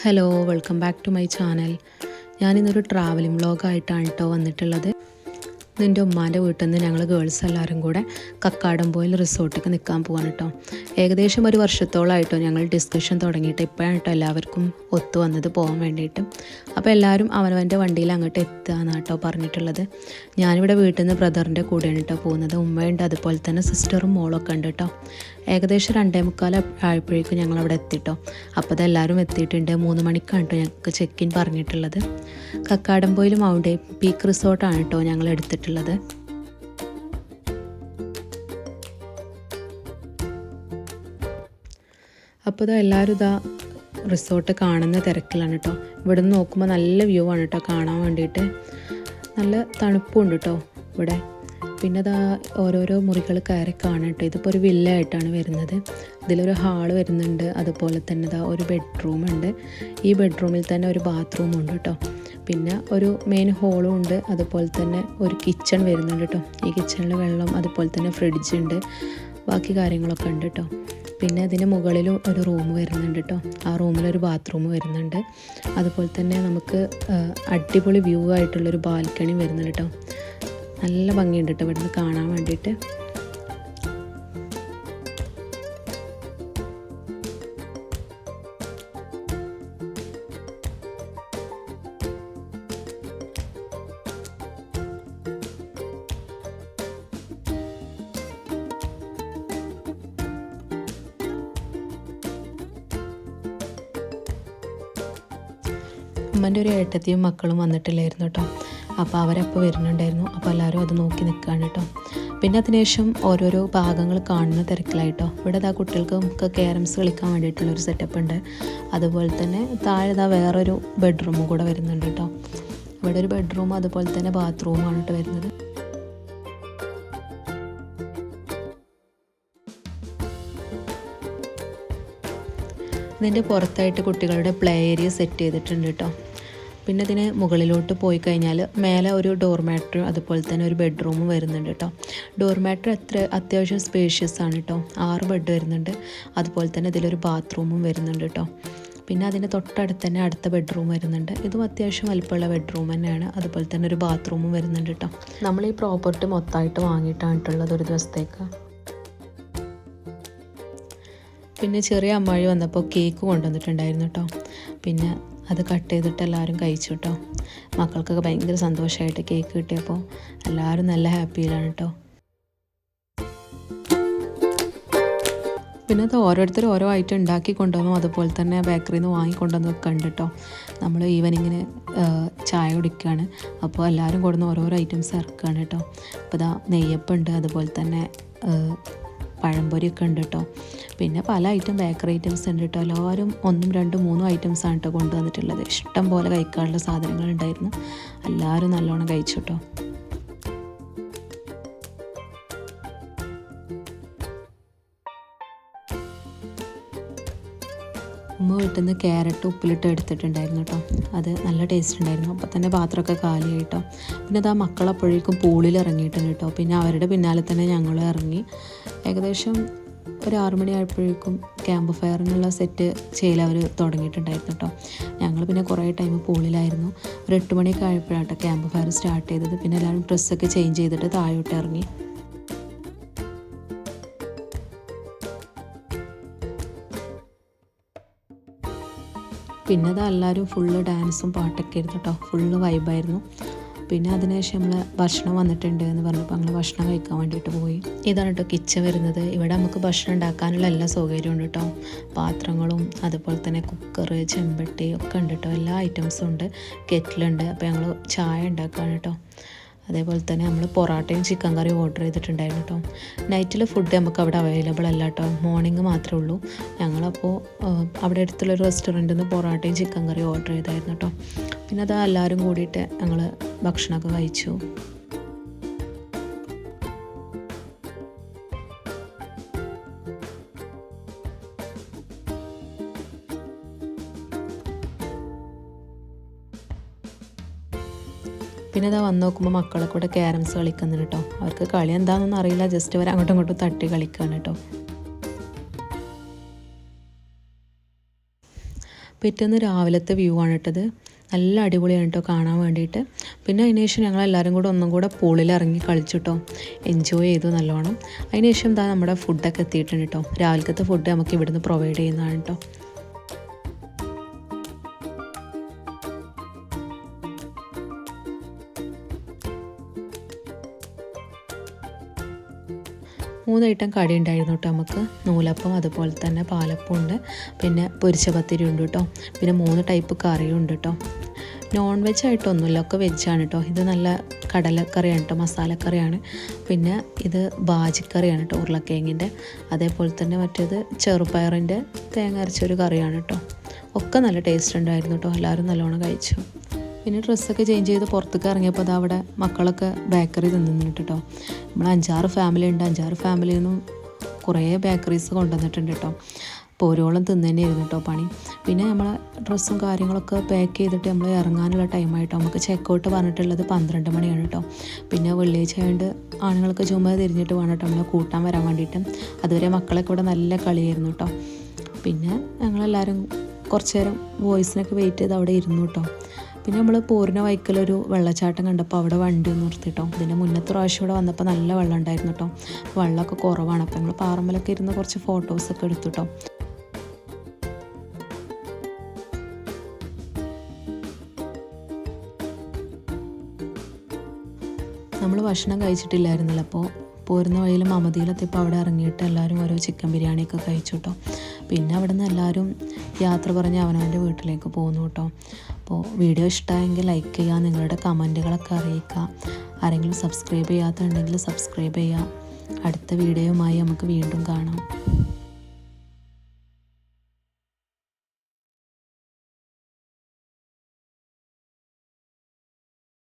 Hello, welcome back to my channel. ഞാനിന്നൊരു travelling വ്ളോഗായിട്ടാണ് കേട്ടോ വന്നിട്ടുള്ളത്. എൻ്റെ ഉമ്മാൻ്റെ വീട്ടിൽ നിന്ന് ഞങ്ങൾ ഗേൾസ് എല്ലാവരും കൂടെ കക്കാടംപൊയിൽ റിസോർട്ടിലേക്ക് നിൽക്കാൻ പോവാണ് കേട്ടോ. ഏകദേശം ഒരു വർഷത്തോളമായിട്ടോ ഞങ്ങൾ ഡിസ്കഷൻ തുടങ്ങിയിട്ട് ഇപ്പോഴാണ് കേട്ടോ എല്ലാവർക്കും ഒത്തു വന്നത് പോകാൻ വേണ്ടിയിട്ട്. അപ്പോൾ എല്ലാവരും അവനവൻ്റെ വണ്ടിയിൽ അങ്ങോട്ട് എത്തുകയെന്നാണ് കേട്ടോ പറഞ്ഞിട്ടുള്ളത്. ഞാനിവിടെ വീട്ടിൽ നിന്ന് ബ്രദറിൻ്റെ കൂടെയാണ് കേട്ടോ പോകുന്നത്. ഉമ്മയുണ്ട്, അതുപോലെ തന്നെ സിസ്റ്ററും മോളൊക്കെ ഉണ്ട് കേട്ടോ. ഏകദേശം 2:45 ആയപ്പോഴേക്കും ഞങ്ങളവിടെ എത്തിട്ടോ. അപ്പോൾ അതെല്ലാവരും എത്തിയിട്ടുണ്ട്. 3 മണിക്കാണ് കേട്ടോ ഞങ്ങൾക്ക് ചെക്ക് ഇൻ പറഞ്ഞിട്ടുള്ളത്. കക്കാടംപൊയിൽ മൗണ്ടൻ പീക്ക് റിസോർട്ടാണ് കേട്ടോ ഞങ്ങൾ എടുത്തിട്ടുള്ളത്. അപ്പോൾ എല്ലാവരും റിസോർട്ട് കാണുന്ന തിരക്കിലാണ് കേട്ടോ. ഇവിടെ നിന്ന് നോക്കുമ്പോൾ നല്ല വ്യൂ ആണ് കേട്ടോ കാണാൻ വേണ്ടിയിട്ട്. നല്ല തണുപ്പുണ്ട് കേട്ടോ ഇവിടെ. പിന്നെ ഓരോരോ മുറികൾ കയറി കാണാം കേട്ടോ. ഇതിപ്പോൾ ഒരു വില്ല ആയിട്ടാണ് വരുന്നത്. ഇതിലൊരു ഹാള് വരുന്നുണ്ട്, അതുപോലെ തന്നെ ഒരു ബെഡ്റൂമുണ്ട്. ഈ ബെഡ്റൂമിൽ തന്നെ ഒരു ബാത്റൂമുണ്ട് കേട്ടോ. പിന്നെ ഒരു മെയിൻ ഹോളും ഉണ്ട്, അതുപോലെ തന്നെ ഒരു കിച്ചൺ വരുന്നുണ്ട് കേട്ടോ. ഈ കിച്ചണിൽ വെള്ളം, അതുപോലെ തന്നെ ഫ്രിഡ്ജ് ഉണ്ട്, ബാക്കി കാര്യങ്ങളൊക്കെ ഉണ്ട് കേട്ടോ. പിന്നെ അതിന് മുകളിലും ഒരു റൂം വരുന്നുണ്ട് കേട്ടോ. ആ റൂമിലൊരു ബാത്റൂം വരുന്നുണ്ട്. അതുപോലെ തന്നെ നമുക്ക് അടിപൊളി വ്യൂ ആയിട്ടുള്ളൊരു ബാൽക്കണി വരുന്നുണ്ട് കേട്ടോ. നല്ല ഭംഗിയുണ്ട് കേട്ടോ ഇവിടുന്ന് കാണാൻ വേണ്ടിയിട്ട്. ഉമ്മൻ്റെ ഒരു ഏട്ടത്തിയും മക്കളും വന്നിട്ടില്ലായിരുന്നു കേട്ടോ. അപ്പോൾ അവരപ്പോൾ വരുന്നുണ്ടായിരുന്നു. അപ്പോൾ എല്ലാവരും അത് നോക്കി നിൽക്കുകയാണ് കേട്ടോ. പിന്നെ അതിനുശേഷം ഓരോരോ ഭാഗങ്ങൾ കാണുന്ന തിരക്കിലായിട്ടോ. ഇവിടെ കുട്ടികൾക്ക് നമുക്ക് ക്യാരംസ് കളിക്കാൻ വേണ്ടിയിട്ടുള്ളൊരു സെറ്റപ്പ് ഉണ്ട്. അതുപോലെ തന്നെ താഴെ വേറൊരു ബെഡ്റൂമും കൂടെ വരുന്നുണ്ട് കേട്ടോ. ഇവിടെ ഒരു ബെഡ്റൂം, അതുപോലെ തന്നെ ബാത്റൂമാണ് കേട്ടോ വരുന്നത്. ഇതിൻ്റെ പുറത്തായിട്ട് കുട്ടികളുടെ പ്ലേ ഏരിയ സെറ്റ് ചെയ്തിട്ടുണ്ട് കേട്ടോ. പിന്നെ ഇതിന് മുകളിലോട്ട് പോയി കഴിഞ്ഞാൽ മേലെ ഒരു ഡോർ മാറ്ററും, അതുപോലെ തന്നെ ഒരു ബെഡ്റൂമും വരുന്നുണ്ട് കേട്ടോ. ഡോർ മാറ്റർ അത്യാവശ്യം സ്പേഷ്യസ് ആണ് കേട്ടോ. 6 ബെഡ് വരുന്നുണ്ട്. അതുപോലെ തന്നെ ഇതിലൊരു ബാത്റൂമും വരുന്നുണ്ട് കേട്ടോ. പിന്നെ അതിൻ്റെ തൊട്ടടുത്ത് തന്നെ അടുത്ത ബെഡ്റൂം വരുന്നുണ്ട്. ഇതും അത്യാവശ്യം വലിപ്പമുള്ള ബെഡ്റൂം തന്നെയാണ്. അതുപോലെ തന്നെ ഒരു ബാത്റൂമും വരുന്നുണ്ട് കേട്ടോ. നമ്മൾ ഈ പ്രോപ്പർട്ടി മൊത്തമായിട്ട് വാങ്ങിയിട്ടാണിട്ടുള്ളത് ഒരു ദിവസത്തേക്ക്. പിന്നെ ചെറിയ അമ്മായി വന്നപ്പോൾ കേക്ക് കൊണ്ടുവന്നിട്ടുണ്ടായിരുന്നു കേട്ടോ. പിന്നെ അത് കട്ട് ചെയ്തിട്ട് എല്ലാവരും കഴിച്ചു കേട്ടോ. മക്കൾക്കൊക്കെ ഭയങ്കര സന്തോഷമായിട്ട് കേക്ക് കിട്ടിയപ്പോൾ എല്ലാവരും നല്ല ഹാപ്പിയിലാണ് കേട്ടോ. പിന്നെ അത് ഓരോരുത്തർ ഓരോ ഐറ്റം ഉണ്ടാക്കി കൊണ്ടുവന്നു, അതുപോലെ തന്നെ ബേക്കറിയിൽ നിന്ന് വാങ്ങിക്കൊണ്ടുവന്ന് വെക്കുന്നുണ്ട് കേട്ടോ. നമ്മൾ ഈവനിങ്ങിന് ചായ കുടിക്കുകയാണ്. അപ്പോൾ എല്ലാവരും കൊണ്ടുവന്ന് ഓരോരോ ഐറ്റംസ് ഇറക്കുകയാണ് കേട്ടോ. അപ്പോൾ നെയ്യപ്പുണ്ട്, അതുപോലെ തന്നെ പഴംപൊരിയൊക്കെ ഉണ്ട് കേട്ടോ. പിന്നെ പല ഐറ്റം ബേക്കറി ഐറ്റംസ് ഉണ്ട് കേട്ടോ. എല്ലാവരും 1, 2, 3 ഐറ്റംസാണ് കേട്ടോ കൊണ്ടുവന്നിട്ടുള്ളത്. ഇഷ്ടം പോലെ കഴിക്കാനുള്ള സാധനങ്ങളുണ്ടായിരുന്നു. എല്ലാവരും നല്ലോണം കഴിച്ചു കേട്ടോ. ഉമ്മ വീട്ടിൽ നിന്ന് ക്യാരറ്റ് ഉപ്പിലിട്ട് എടുത്തിട്ടുണ്ടായിരുന്നു കേട്ടോ. അത് നല്ല ടേസ്റ്റ് ഉണ്ടായിരുന്നു. അപ്പോൾ തന്നെ പാത്രമൊക്കെ കാലിയായി കേട്ടോ. പിന്നെ മക്കളപ്പോഴേക്കും പൂളിൽ ഇറങ്ങിയിട്ടുണ്ട് കേട്ടോ. പിന്നെ അവരുടെ പിന്നാലെ തന്നെ ഞങ്ങൾ ഇറങ്ങി. ഏകദേശം ഒരു 6 മണി ആയപ്പോഴേക്കും ക്യാമ്പ് ഫയറിനുള്ള സെറ്റ് ചെയ്യൽ അവർ തുടങ്ങിയിട്ടുണ്ടായിരുന്നു കേട്ടോ. ഞങ്ങൾ പിന്നെ കുറേ ടൈം പൂളിലായിരുന്നു. ഒരു 8 മണിയൊക്കെ ആയപ്പോഴാട്ടോ ക്യാമ്പ് ഫയർ സ്റ്റാർട്ട് ചെയ്തത്. പിന്നെ എല്ലാവരും ഡ്രസ്സൊക്കെ ചേഞ്ച് ചെയ്തിട്ട് താഴോട്ട് ഇറങ്ങി. പിന്നെ എല്ലാവരും ഫുള്ള് ഡാൻസും പാട്ടൊക്കെ ആയിരുന്നു കേട്ടോ. ഫുള്ള് വൈബായിരുന്നു. പിന്നെ അതിനുശേഷം നമ്മൾ ഭക്ഷണം വന്നിട്ടുണ്ട് എന്ന് പറഞ്ഞപ്പോൾ ഞങ്ങൾ ഭക്ഷണം കഴിക്കാൻ വേണ്ടിയിട്ട് പോയി. ഇതാണ് കേട്ടോ കിച്ചൺ വരുന്നത്. ഇവിടെ നമുക്ക് ഭക്ഷണം ഉണ്ടാക്കാനുള്ള എല്ലാ സൗകര്യവും ഉണ്ട് കേട്ടോ. പാത്രങ്ങളും, അതുപോലെ തന്നെ കുക്കർ, ചെമ്പട്ടി ഒക്കെ ഉണ്ട് കേട്ടോ. എല്ലാ ഐറ്റംസും ഉണ്ട്. കെറ്റിലുണ്ട്. അപ്പോൾ ഞങ്ങൾ ചായ ഉണ്ടാക്കുകയാണ് കേട്ടോ. അതേപോലെ തന്നെ നമ്മൾ പൊറാട്ടയും ചിക്കൻ കറിയും ഓർഡർ ചെയ്തിട്ടുണ്ടായിരുന്നു കേട്ടോ. നൈറ്റിൽ ഫുഡ് നമുക്ക് അവിടെ അവൈലബിൾ അല്ല കേട്ടോ. മോർണിംഗ് മാത്രമേ ഉള്ളൂ. ഞങ്ങളപ്പോൾ അവിടെ അടുത്തുള്ളൊരു റെസ്റ്റോറൻറ്റിൽ നിന്ന് പൊറാട്ടയും ചിക്കൻ കറിയും ഓർഡർ ചെയ്തായിരുന്നു കേട്ടോ. പിന്നെ എല്ലാവരും കൂടിയിട്ട് ഞങ്ങൾ ഭക്ഷണമൊക്കെ കഴിച്ചു. പിന്നെ വന്ന് നോക്കുമ്പോൾ മക്കളെ കൂടെ ക്യാരംസ് കളിക്കുന്നുണ്ട് കേട്ടോ. അവർക്ക് കളി എന്താണെന്നൊന്നും അറിയില്ല, ജസ്റ്റ് അവർ അങ്ങോട്ടും ഇങ്ങോട്ടും തട്ടി കളിക്കുകയാണ് കേട്ടോ. പിറ്റേന്ന് രാവിലത്തെ വ്യൂ ആണ് ഇട്ടത്. നല്ല അടിപൊളിയാണ് കേട്ടോ കാണാൻ വേണ്ടിയിട്ട്. പിന്നെ അതിന് ശേഷം ഞങ്ങളെല്ലാവരും കൂടെ ഒന്നും കൂടെ പൂളിൽ ഇറങ്ങി കളിച്ചിട്ടോ, എൻജോയ് ചെയ്തു നല്ലോണം. അതിന് ശേഷം എന്താ നമ്മുടെ ഫുഡൊക്കെ എത്തിയിട്ടുണ്ട് കേട്ടോ. രാവിലത്തെ ഫുഡ് നമുക്ക് ഇവിടുന്ന് പ്രൊവൈഡ് ചെയ്യുന്നതാണ് കേട്ടോ. മൂന്ന് ഐറ്റം കടി ഉണ്ടായിരുന്നു കേട്ടോ നമുക്ക്. നൂലപ്പം, അതുപോലെ തന്നെ പാലപ്പം ഉണ്ട്, പിന്നെ പൊരിച്ച പത്തിരി ഉണ്ട് കേട്ടോ, പിന്നെ 3 ടൈപ്പ് കറിയും ഉണ്ട് കേട്ടോ. നോൺ വെജ് ആയിട്ടൊന്നുമില്ല, ഒക്കെ വെജാണ് കേട്ടോ. ഇത് നല്ല കടലക്കറിയാണ് കേട്ടോ, മസാലക്കറിയാണ്. പിന്നെ ഇത് ബാജിക്കറിയാണ് കേട്ടോ, ഉരുളക്കിഴങ്ങിൻ്റെ. അതേപോലെ തന്നെ മറ്റേത് ചെറുപയറിൻ്റെ തേങ്ങ അരച്ചൊരു കറിയാണ് കേട്ടോ. ഒക്കെ നല്ല ടേസ്റ്റ് ഉണ്ടായിരുന്നു കേട്ടോ. എല്ലാവരും നല്ലോണം കഴിച്ചു. പിന്നെ ഡ്രസ്സൊക്കെ ചേഞ്ച് ചെയ്ത് പുറത്തേക്ക് ഇറങ്ങിയപ്പോൾ അത് അവിടെ മക്കളൊക്കെ ബേക്കറി തിന്നിട്ട് കേട്ടോ. നമ്മൾ 5-6 ഫാമിലി ഉണ്ട്. 5-6 ഫാമിലിയിൽ നിന്നും കുറേ ബേക്കറീസ് കൊണ്ടുവന്നിട്ടുണ്ട് കേട്ടോ. അപ്പോൾ ഓരോളം തിന്നു തന്നെയായിരുന്നു കേട്ടോ പണി. പിന്നെ നമ്മളെ ഡ്രസ്സും കാര്യങ്ങളൊക്കെ പാക്ക് ചെയ്തിട്ട് നമ്മൾ ഇറങ്ങാനുള്ള ടൈമായിട്ടോ. നമുക്ക് ചെക്കൗട്ട് പറഞ്ഞിട്ടുള്ളത് 12 മണിയാണ് കേട്ടോ. പിന്നെ വെള്ളിയാഴ്ച ആയതുകൊണ്ട് ആണുങ്ങൾക്ക് ചുമ്മാ തിരിഞ്ഞിട്ട് വേണം കേട്ടോ നമ്മളെ കൂട്ടാൻ വരാൻ വേണ്ടിയിട്ട്. അതുവരെ മക്കളൊക്കെ ഇവിടെ നല്ല കളിയായിരുന്നു കേട്ടോ. പിന്നെ ഞങ്ങളെല്ലാവരും കുറച്ച് നേരം വോയിസിനൊക്കെ വെയിറ്റ് ചെയ്ത് അവിടെ ഇരുന്നു കേട്ടോ. പിന്നെ നമ്മൾ പോരുന്ന വൈക്കലൊരു വെള്ളച്ചാട്ടം കണ്ടപ്പോൾ അവിടെ വണ്ടി ഒന്ന് നിർത്തിട്ടോ. ഇതിൻ്റെ മുന്നത്തെ പ്രാവശ്യം ഇവിടെ വന്നപ്പോൾ നല്ല വെള്ളം ഉണ്ടായിരുന്നു കേട്ടോ. വെള്ളമൊക്കെ കുറവാണ്. അപ്പോൾ ഞങ്ങൾ പാറമ്മലൊക്കെ ഇരുന്ന് കുറച്ച് ഫോട്ടോസൊക്കെ എടുത്തു കേട്ടോ. നമ്മൾ ഭക്ഷണം കഴിച്ചിട്ടില്ലായിരുന്നല്ലോ. അപ്പോൾ പോരുന്ന വഴിയിൽ മമതിയിലെത്തിയപ്പോൾ അവിടെ ഇറങ്ങിയിട്ട് എല്ലാവരും ഓരോ ചിക്കൻ ബിരിയാണിയൊക്കെ കഴിച്ചു കേട്ടോ. പിന്നെ അവിടെ നിന്ന് എല്ലാവരും യാത്ര പറഞ്ഞ് അവനവൻ്റെ വീട്ടിലേക്ക് പോകുന്നു കേട്ടോ. അപ്പോൾ വീഡിയോ ഇഷ്ടമായെങ്കിൽ ലൈക്ക് ചെയ്യുക, നിങ്ങളുടെ കമൻറ്റുകളൊക്കെ അറിയിക്കുക. ആരെങ്കിലും സബ്സ്ക്രൈബ് ചെയ്യാത്തുണ്ടെങ്കിൽ സബ്സ്ക്രൈബ് ചെയ്യുക. അടുത്ത വീഡിയോയുമായി നമുക്ക് വീണ്ടും കാണാം.